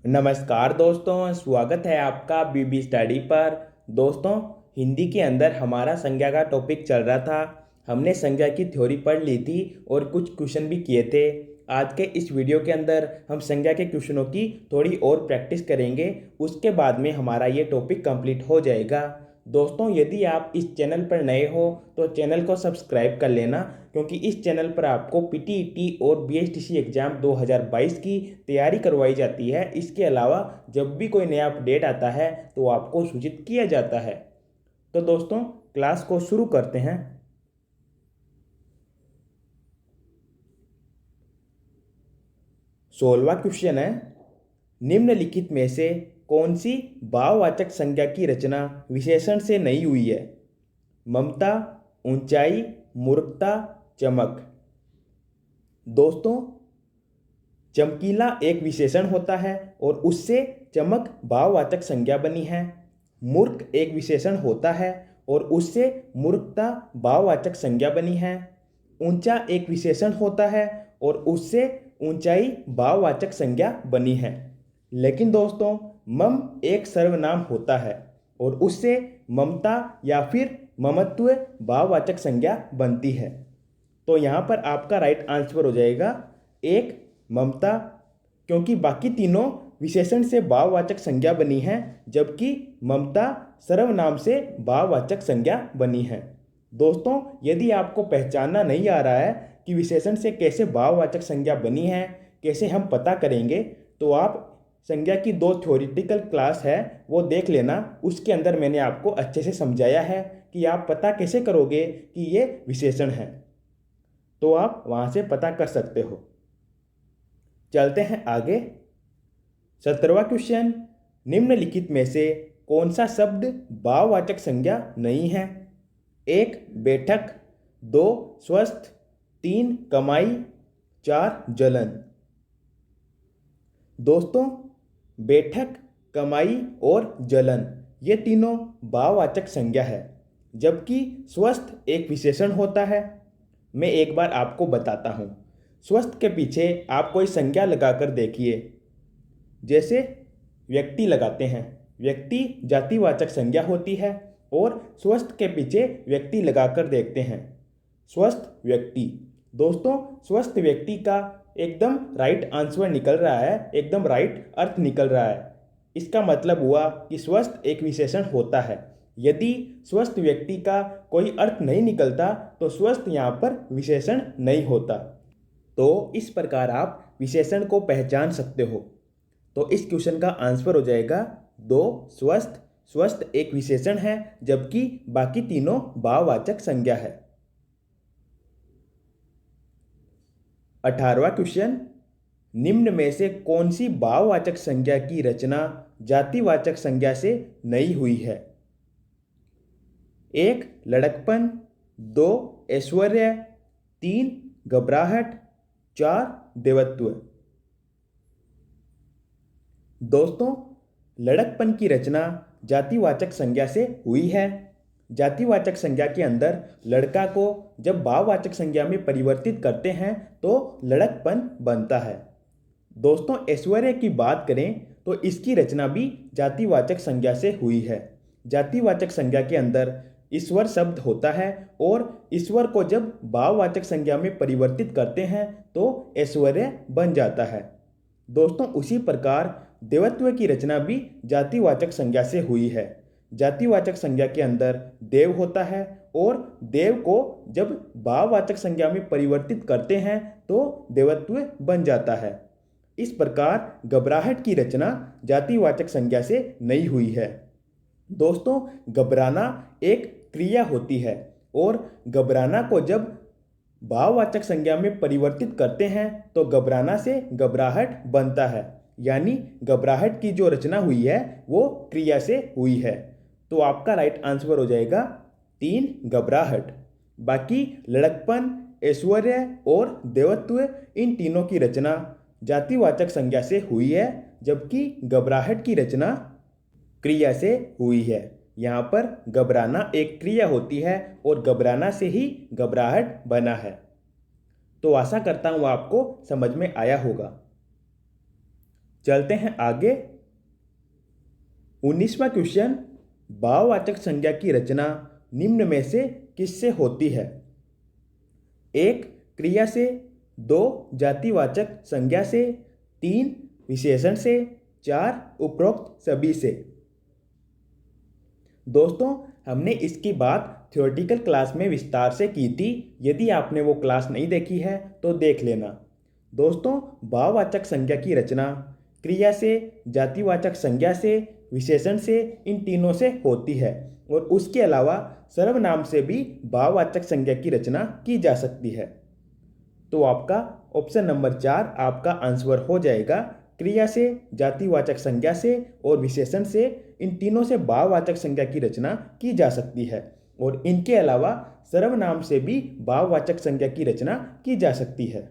नमस्कार दोस्तों, स्वागत है आपका बीबी स्टडी पर। दोस्तों, हिंदी के अंदर हमारा संज्ञा का टॉपिक चल रहा था। हमने संज्ञा की थ्योरी पढ़ ली थी और कुछ क्वेश्चन भी किए थे। आज के इस वीडियो के अंदर हम संज्ञा के क्वेश्चनों की थोड़ी और प्रैक्टिस करेंगे। उसके बाद में हमारा ये टॉपिक कंप्लीट हो जाएगा। दोस्तों, यदि आप इस चैनल पर नए हो तो चैनल को सब्सक्राइब कर लेना, क्योंकि इस चैनल पर आपको पीटीईटी और बीएसटीसी एग्ज़ाम 2022 की तैयारी करवाई जाती है। इसके अलावा जब भी कोई नया अपडेट आता है तो आपको सूचित किया जाता है। तो दोस्तों, क्लास को शुरू करते हैं। 16वां क्वेश्चन है, निम्नलिखित में से कौन सी भाववाचक संज्ञा की रचना विशेषण से नहीं हुई है? ममता, ऊंचाई, मूर्खता, चमक। दोस्तों, चमकीला एक विशेषण होता है और उससे चमक भाववाचक संज्ञा बनी है। मूर्ख एक विशेषण होता है और उससे मूर्खता भाववाचक संज्ञा बनी है। ऊंचा एक विशेषण होता है और उससे ऊंचाई भाववाचक संज्ञा बनी है। लेकिन दोस्तों, मम एक सर्वनाम होता है और उससे ममता या फिर ममत्व भाववाचक संज्ञा बनती है। तो यहाँ पर आपका राइट आंसर हो जाएगा एक, ममता, क्योंकि बाकी तीनों विशेषण से भाववाचक संज्ञा बनी है, जबकि ममता सर्वनाम से भाववाचक संज्ञा बनी है। दोस्तों, यदि आपको पहचानना नहीं आ रहा है कि विशेषण से कैसे भाववाचक संज्ञा बनी है, कैसे हम पता करेंगे, तो आप संज्ञा की 2 थ्योरेटिकल क्लास है वो देख लेना। उसके अंदर मैंने आपको अच्छे से समझाया है कि आप पता कैसे करोगे कि ये विशेषण है, तो आप वहाँ से पता कर सकते हो। चलते हैं आगे। 17वां क्वेश्चन, निम्नलिखित में से कौन सा शब्द भाववाचक संज्ञा नहीं है? 1 बैठक, 2 स्वस्थ, 3 कमाई, 4 जलन। दोस्तों, बैठक, कमाई और जलन ये तीनों भाववाचक संज्ञा है, जबकि स्वस्थ एक विशेषण होता है। मैं एक बार आपको बताता हूँ। स्वस्थ के पीछे आप कोई संज्ञा लगाकर देखिए। जैसे व्यक्ति लगाते हैं, व्यक्ति जातिवाचक संज्ञा होती है, और स्वस्थ के पीछे व्यक्ति लगाकर देखते हैं, स्वस्थ व्यक्ति। दोस्तों, स्वस्थ व्यक्ति का एकदम राइट आंसर निकल रहा है, एकदम राइट अर्थ निकल रहा है। इसका मतलब हुआ कि स्वस्थ एक विशेषण होता है। यदि स्वस्थ व्यक्ति का कोई अर्थ नहीं निकलता तो स्वस्थ यहाँ पर विशेषण नहीं होता। तो इस प्रकार आप विशेषण को पहचान सकते हो। तो इस क्वेश्चन का आंसर हो जाएगा 2 स्वस्थ। स्वस्थ एक विशेषण है, जबकि बाकी तीनों भाववाचक संज्ञा है। 18वां क्वेश्चन, निम्न में से कौन सी भाववाचक संज्ञा की रचना जातिवाचक संज्ञा से नहीं हुई है? 1 लड़कपन, 2 ऐश्वर्य, 3 घबराहट, 4 देवत्व। दोस्तों, लड़कपन की रचना जातिवाचक संज्ञा से हुई है। जातिवाचक संज्ञा के अंदर लड़का को जब भाववाचक संज्ञा में परिवर्तित करते हैं तो लड़कपन बनता है। दोस्तों, ऐश्वर्य की बात करें तो इसकी रचना भी जातिवाचक संज्ञा से हुई है। जातिवाचक संज्ञा के अंदर ईश्वर शब्द होता है और ईश्वर को जब भाववाचक संज्ञा में परिवर्तित करते हैं तो ऐश्वर्य बन जाता है। दोस्तों, उसी प्रकार देवत्व की रचना भी जातिवाचक संज्ञा से हुई है। जातिवाचक संज्ञा के अंदर देव होता है और देव को जब भाववाचक संज्ञा में परिवर्तित करते हैं तो देवत्व बन जाता है। इस प्रकार घबराहट की रचना जातिवाचक संज्ञा से नहीं हुई है। दोस्तों, घबराना एक क्रिया होती है और घबराना को जब भाववाचक संज्ञा में परिवर्तित करते हैं तो घबराना से घबराहट बनता है, यानी घबराहट की जो रचना हुई है वो क्रिया से हुई है। तो आपका राइट आंसर हो जाएगा 3 घबराहट। बाकी लड़कपन, ऐश्वर्य और देवत्व इन तीनों की रचना जातिवाचक संज्ञा से हुई है, जबकि घबराहट की रचना क्रिया से हुई है। यहाँ पर घबराना एक क्रिया होती है और घबराना से ही घबराहट बना है। तो आशा करता हूँ आपको समझ में आया होगा। चलते हैं आगे। 19वां क्वेश्चन, भाववाचक संज्ञा की रचना निम्न में से किससे होती है? 1 क्रिया से, 2 जातिवाचक संज्ञा से, 3 विशेषण से, 4 उपरोक्त सभी से। दोस्तों, हमने इसकी बात थ्योरेटिकल क्लास में विस्तार से की थी। यदि आपने वो क्लास नहीं देखी है तो देख लेना। दोस्तों, भाववाचक संज्ञा की रचना क्रिया से, जातिवाचक संज्ञा से, विशेषण से, इन तीनों से होती है और उसके अलावा सर्वनाम से भी भाववाचक संज्ञा की रचना की जा सकती है। तो आपका ऑप्शन नंबर 4 आपका आंसर हो जाएगा। क्रिया से, जातिवाचक संज्ञा से और विशेषण से, इन तीनों से भाववाचक संज्ञा की रचना की जा सकती है और इनके अलावा सर्वनाम से भी भाववाचक संज्ञा की रचना की जा सकती है।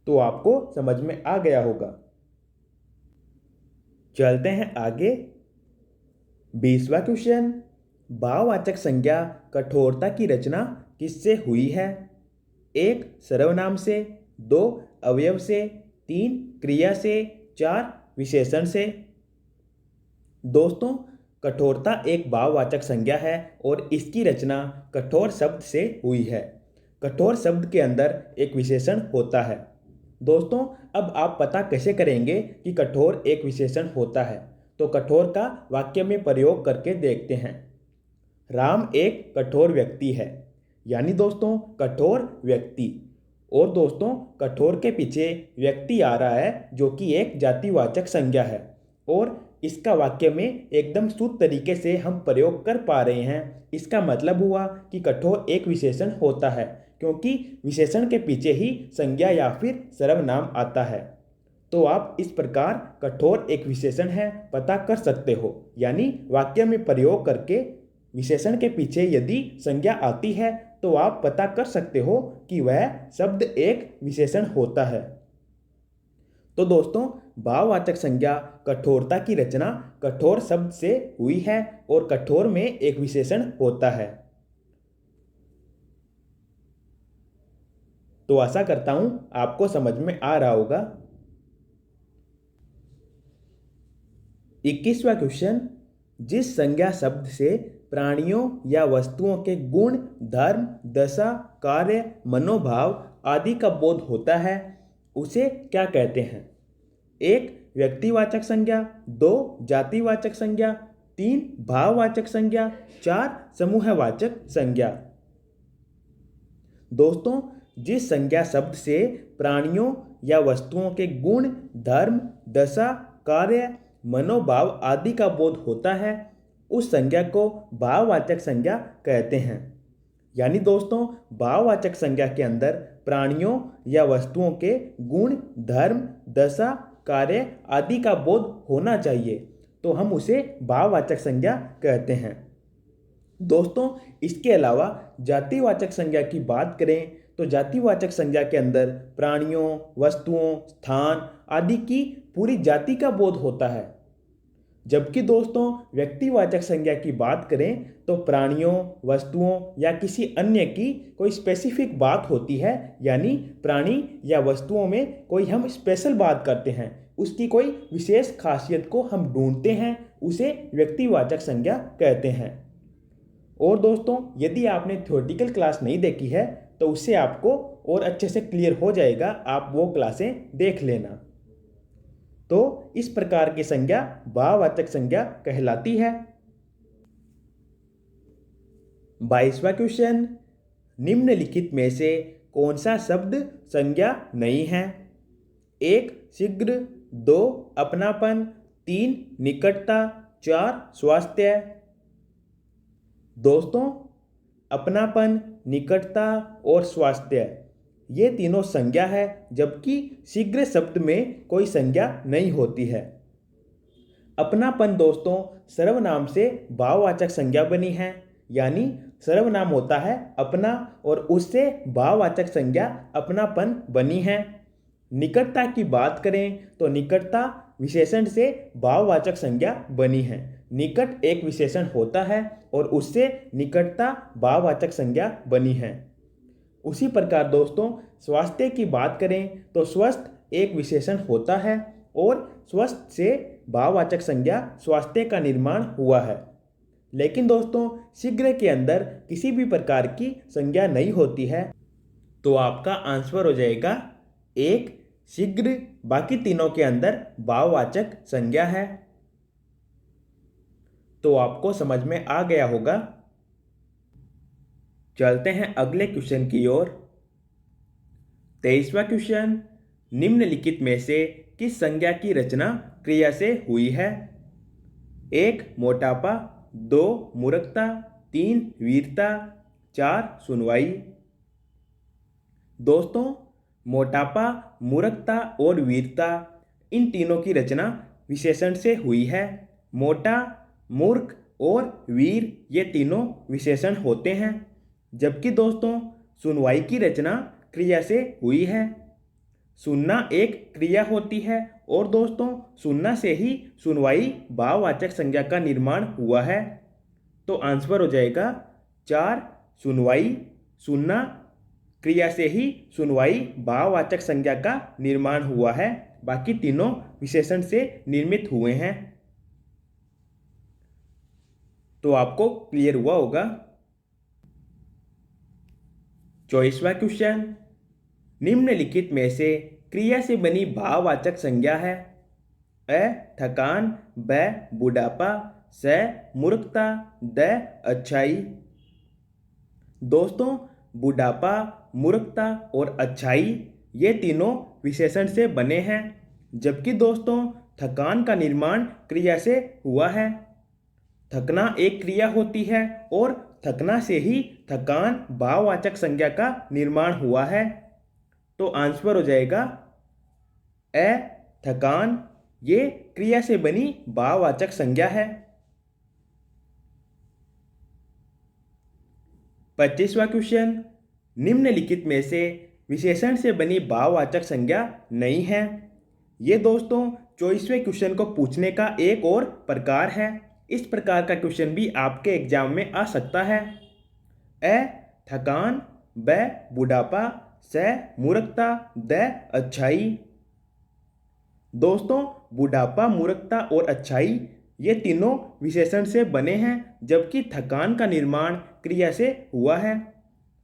तो आपको समझ में आ गया होगा। चलते हैं आगे। 20वां क्वेश्चन, भाववाचक संज्ञा कठोरता की रचना किससे हुई है? 1 सर्वनाम से, 2 अवयव से, 3 क्रिया से, 4 विशेषण से। दोस्तों, कठोरता एक भाववाचक संज्ञा है और इसकी रचना कठोर शब्द से हुई है। कठोर शब्द के अंदर एक विशेषण होता है। दोस्तों, अब आप पता कैसे करेंगे कि कठोर एक विशेषण होता है? तो कठोर का वाक्य में प्रयोग करके देखते हैं। राम एक कठोर व्यक्ति है, यानी दोस्तों कठोर व्यक्ति। और दोस्तों, कठोर के पीछे व्यक्ति आ रहा है जो कि एक जातिवाचक संज्ञा है और इसका वाक्य में एकदम शुद्ध तरीके से हम प्रयोग कर पा रहे हैं। इसका मतलब हुआ कि कठोर एक विशेषण होता है क्योंकि विशेषण के पीछे ही संज्ञा या फिर सर्वनाम आता है। तो आप इस प्रकार कठोर एक विशेषण है पता कर सकते हो, यानी वाक्य में प्रयोग करके विशेषण के पीछे यदि संज्ञा आती है तो आप पता कर सकते हो कि वह शब्द एक विशेषण होता है। तो दोस्तों, भाववाचक संज्ञा कठोरता की रचना कठोर शब्द से हुई है और कठोर में एक विशेषण होता है। तो आशा करता हूं आपको समझ में आ रहा होगा। 21वां क्वेश्चन, जिस संज्ञा शब्द से प्राणियों या वस्तुओं के गुण, धर्म, दशा, कार्य, मनोभाव आदि का बोध होता है उसे क्या कहते हैं? 1 व्यक्तिवाचक संज्ञा, 2 जातिवाचक संज्ञा, 3 भाववाचक संज्ञा, 4 समूहवाचक संज्ञा। दोस्तों, जिस संज्ञा शब्द से प्राणियों या वस्तुओं के गुण, धर्म, दशा, कार्य, मनोभाव आदि का बोध होता है उस संज्ञा को भाववाचक संज्ञा कहते हैं। यानी दोस्तों, भाववाचक संज्ञा के अंदर प्राणियों या वस्तुओं के गुण, धर्म, दशा, कार्य आदि का बोध होना चाहिए तो हम उसे भाववाचक संज्ञा कहते हैं। दोस्तों, इसके अलावा जातिवाचक संज्ञा की बात करें तो जातिवाचक संज्ञा के अंदर प्राणियों, वस्तुओं, स्थान आदि की पूरी जाति का बोध होता है। जबकि दोस्तों, व्यक्तिवाचक संज्ञा की बात करें तो प्राणियों, वस्तुओं या किसी अन्य की कोई स्पेसिफिक बात होती है, यानी प्राणी या वस्तुओं में कोई हम स्पेशल बात करते हैं, उसकी कोई विशेष खासियत को हम ढूंढते हैं, उसे व्यक्तिवाचक संज्ञा कहते हैं। और दोस्तों, यदि आपने थ्योरेटिकल क्लास नहीं देखी है तो उससे आपको और अच्छे से क्लियर हो जाएगा, आप वो क्लासें देख लेना। तो इस प्रकार की संज्ञा भाववाचक संज्ञा कहलाती है। 22वां क्वेश्चन, निम्नलिखित में से कौन सा शब्द संज्ञा नहीं है? 1 शीघ्र, 2 अपनापन, 3 निकटता, 4 स्वास्थ्य। दोस्तों, अपनापन, निकटता और स्वास्थ्य ये तीनों संज्ञा है, जबकि शीघ्र शब्द में कोई संज्ञा नहीं होती है। अपनापन दोस्तों सर्वनाम से भाववाचक संज्ञा बनी है, यानी सर्वनाम होता है अपना और उससे भाववाचक संज्ञा अपनापन बनी है। निकटता की बात करें तो निकटता विशेषण से भाववाचक संज्ञा बनी है। निकट एक विशेषण होता है और उससे निकटता भाववाचक संज्ञा बनी है। उसी प्रकार दोस्तों स्वास्थ्य की बात करें तो स्वस्थ एक विशेषण होता है और स्वस्थ से भाववाचक संज्ञा स्वास्थ्य का निर्माण हुआ है। लेकिन दोस्तों शीघ्र के अंदर किसी भी प्रकार की संज्ञा नहीं होती है, तो आपका आंसर हो जाएगा एक शीघ्र बाकी तीनों के अंदर भाववाचक संज्ञा है। तो आपको समझ में आ गया होगा। चलते हैं अगले क्वेश्चन की ओर। 23वां क्वेश्चन, निम्नलिखित में से किस संज्ञा की रचना क्रिया से हुई है? 1 मोटापा, 2 मूर्खता, 3 वीरता, 4 सुनवाई। दोस्तों मोटापा, मूर्खता और वीरता इन तीनों की रचना विशेषण से हुई है। मोटा, मूर्ख और वीर ये तीनों विशेषण होते हैं, जबकि दोस्तों सुनवाई की रचना क्रिया से हुई है। सुनना एक क्रिया होती है और दोस्तों सुनना से ही सुनवाई भाववाचक संज्ञा का निर्माण हुआ है। तो आंसर हो जाएगा 4 सुनवाई। सुनना क्रिया से ही सुनवाई भाववाचक संज्ञा का निर्माण हुआ है, बाकी तीनों विशेषण से निर्मित हुए हैं। तो आपको क्लियर हुआ होगा। 24वां क्वेश्चन, निम्नलिखित में से क्रिया से बनी भाववाचक संज्ञा है? अ थकान, ब बुढ़ापा, स मूर्खता, द अच्छाई। दोस्तों बुढ़ापा, मूर्खता और अच्छाई ये तीनों विशेषण से बने हैं, जबकि दोस्तों थकान का निर्माण क्रिया से हुआ है। थकना एक क्रिया होती है और थकना से ही थकान भाववाचक संज्ञा का निर्माण हुआ है। तो आंसर हो जाएगा अ थकान ये क्रिया से बनी भाववाचक संज्ञा है। 25वां क्वेश्चन, निम्नलिखित में से विशेषण से बनी भाववाचक संज्ञा नहीं है? ये दोस्तों 24वें क्वेश्चन को पूछने का एक और प्रकार है। इस प्रकार का क्वेश्चन भी आपके एग्जाम में आ सकता है। अ थकान, ब बुढ़ापा, स मूर्खता, द अच्छाई। दोस्तों बुढ़ापा, मूर्खता और अच्छाई ये तीनों विशेषण से बने हैं, जबकि थकान का निर्माण क्रिया से हुआ है।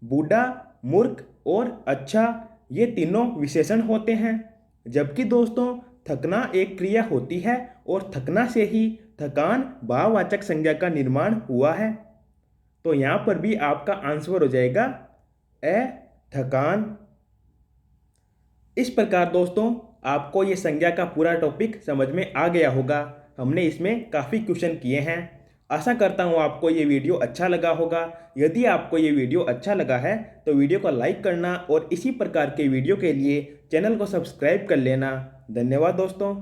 बूढ़ा, मूर्ख और अच्छा ये तीनों विशेषण होते हैं, जबकि दोस्तों थकना एक क्रिया होती है और थकना से ही थकान भाववाचक संज्ञा का निर्माण हुआ है। तो यहाँ पर भी आपका आंसर हो जाएगा अ थकान। इस प्रकार दोस्तों आपको ये संज्ञा का पूरा टॉपिक समझ में आ गया होगा। हमने इसमें काफ़ी क्वेश्चन किए हैं। आशा करता हूँ आपको ये वीडियो अच्छा लगा होगा। यदि आपको ये वीडियो अच्छा लगा है तो वीडियो को लाइक करना और इसी प्रकार के वीडियो के लिए चैनल को सब्सक्राइब कर लेना। धन्यवाद दोस्तों।